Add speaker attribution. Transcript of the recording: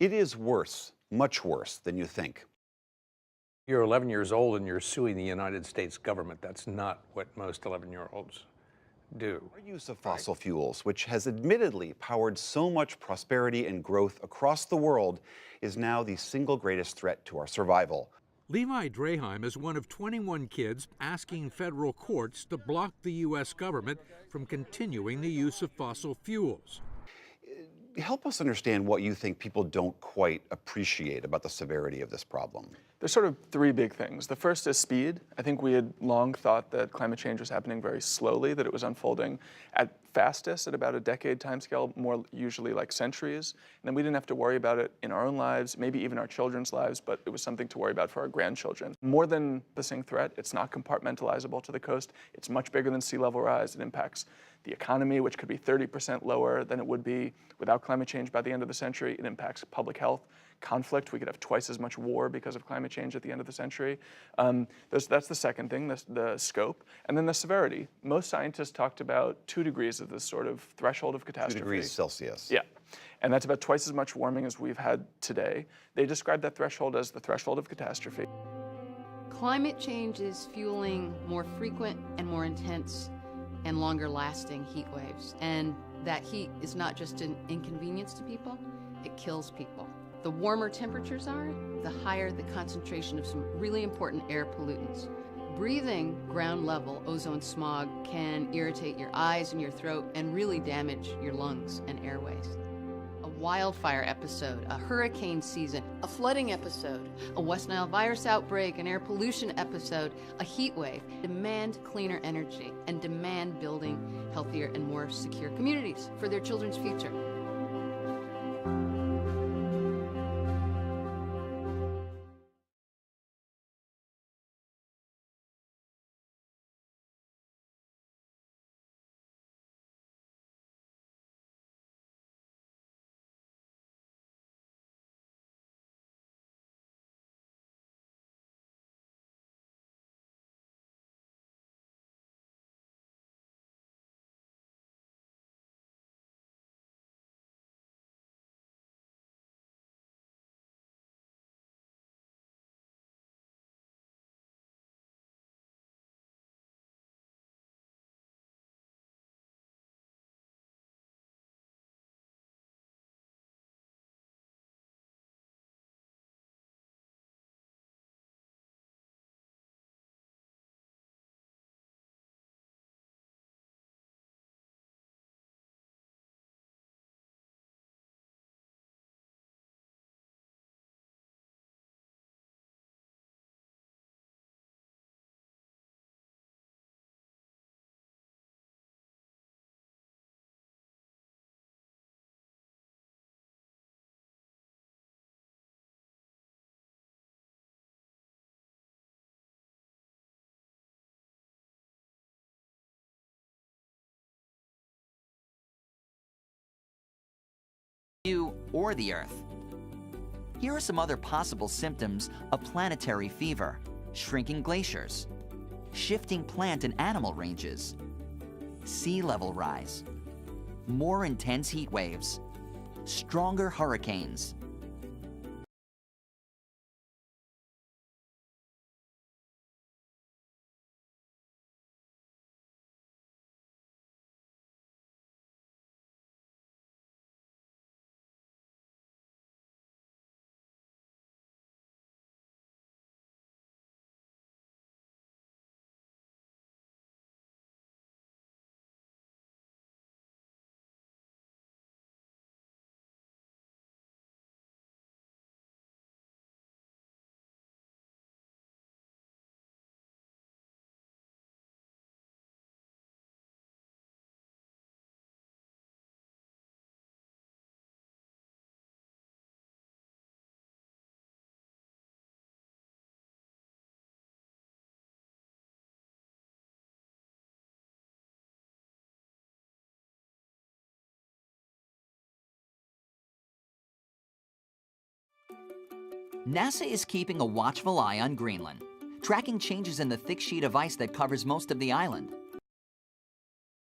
Speaker 1: It is worse, much worse than you think.
Speaker 2: You're 11 years old and you're suing the United States government. That's not what most 11-year-olds do.
Speaker 1: Our use of fossil fuels, which has admittedly powered so much prosperity and growth across the world, is now the single greatest threat to our survival.
Speaker 3: Levi Draheim is one of 21 kids asking federal courts to block the U.S. government from continuing the use of fossil fuels.
Speaker 1: Help us understand what you think people don't quite appreciate about the severity of this problem.
Speaker 4: There's sort of three big things. The first is speed. I think we had long thought that climate change was happening very slowly, that it was unfolding at fastest at about a decade timescale, more usually like centuries. And then we didn't have to worry about it in our own lives, maybe even our children's lives, but it was something to worry about for our grandchildren. More than the same threat, it's not compartmentalizable to the coast. It's much bigger than sea level rise. It impacts the economy, which could be 30% lower than it would be without climate change by the end of the century. It impacts public health. Conflict, we could have twice as much war because of climate change at the end of the century. That's the second thing, the scope. And then the severity. Most scientists talked about 2 degrees of this sort of threshold of catastrophe.
Speaker 1: 2 degrees Celsius.
Speaker 4: Yeah. And that's about twice as much warming as we've had today. They describe that threshold as the threshold of catastrophe.
Speaker 5: Climate change is fueling more frequent and more intense and longer lasting heat waves. And that heat is not just an inconvenience to people, it kills people. The warmer temperatures are, the higher the concentration of some really important air pollutants. Breathing ground level ozone smog can irritate your eyes and your throat and really damage your lungs and airways. A wildfire episode, a hurricane season, a flooding episode, a West Nile virus outbreak, an air pollution episode, a heat wave demand cleaner energy and demand building healthier and more secure communities for their children's future.
Speaker 6: You or the Earth. Here are some other possible symptoms of planetary fever: shrinking glaciers, shifting plant and animal ranges, sea level rise, more intense heat waves, stronger hurricanes. NASA is keeping a watchful eye on Greenland, tracking changes in the thick sheet of ice that covers most of the island.